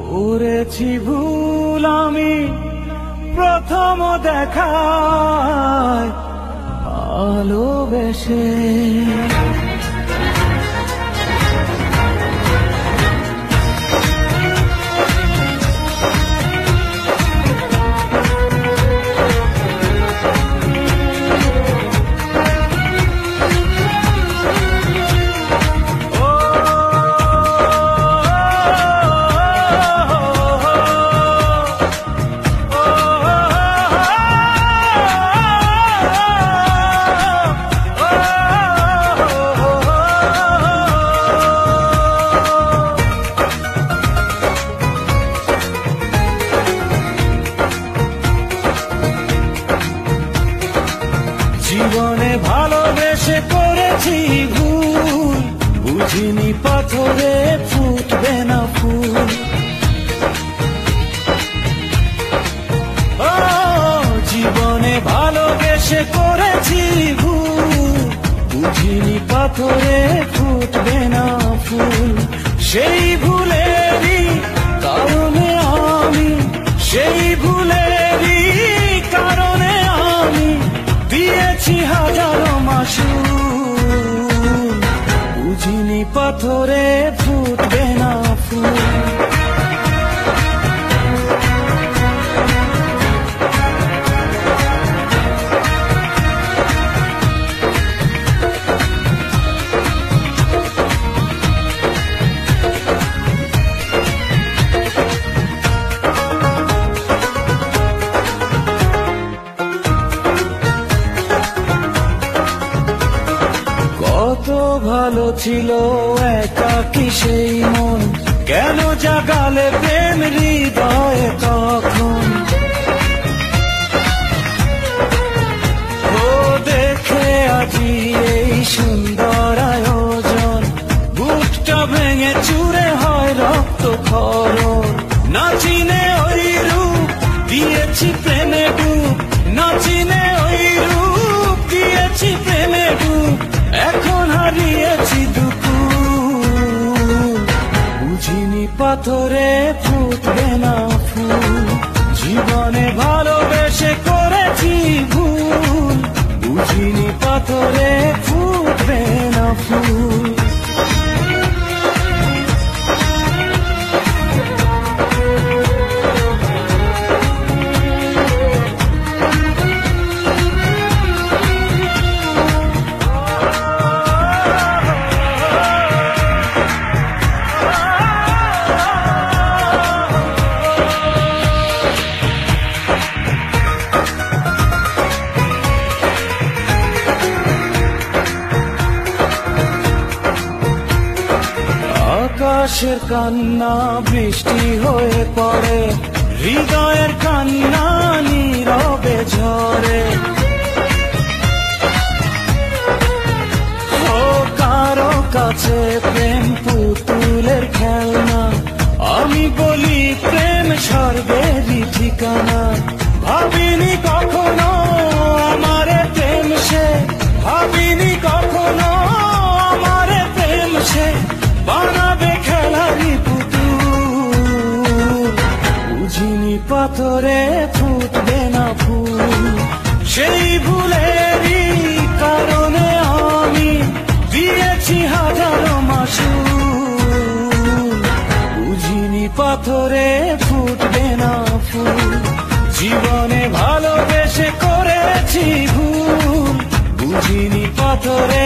করেছি ভুল আমি প্রথম দেখায় ভালোবেসে। জীবনে ভালোবেসে করেছি ভুল, বুঝিনি পাথরে ফুটবে না ফুল। ও জীবনে ভালোবেসে করেছি ভুল, বুঝিনি পাথরে ফুটবে না ফুল। সেই ভুলেরই কারণে আমি, সেই ভুলেরই কারণে আমি দিয়েছি হাজারো মাসুল, বুঝিনি পাথরে ফুটবে না ফুল। কত ভালো ছিল একাকী সেই মন, কেন জাগালে প্রেম হৃদয়ে তখন। ও দেখে আজি এই সুন্দর আয়োজন, বুকটা ভেঙে চুরে হয় রক্ত খরণ। না চিনে ওই রূপ দিয়েছি প্রেমে ডুব, না চিনে ওই রূপ দিয়েছি প্রেমে ডুব। এখন হারিয়েছি দুকুল, বুঝিনি পাথরে ফুটবে না ফুল। জীবনে ভালোবেসে করেছি ভুল, বুঝিনি পাথরে ফুটবে না ফুল। আকাশের কান্না বৃষ্টি হয়ে পড়ে, হৃদয়ের কান্না নীরবে ঝরে। ও কারো কাছে প্রেম পুতুলের খেলনা, আমি বলি প্রেম স্বর্গেরই ঠিকানা। ভাবিনি কখনো আমারে প্রেম সে, ভাবিনি কখনো আমারে প্রেম সে বানাবে খেলারি পুতুল, বুঝিনি পাথরে ফুটবে না ফুল। সেই ভুলেরই কারণে আমি দিয়েছি হাজারো মাসুল, বুঝিনি পাথরে ফুটবে না ফুল। জীবনে ভালোবেসে করেছি ভুল, বুঝিনি পাথরে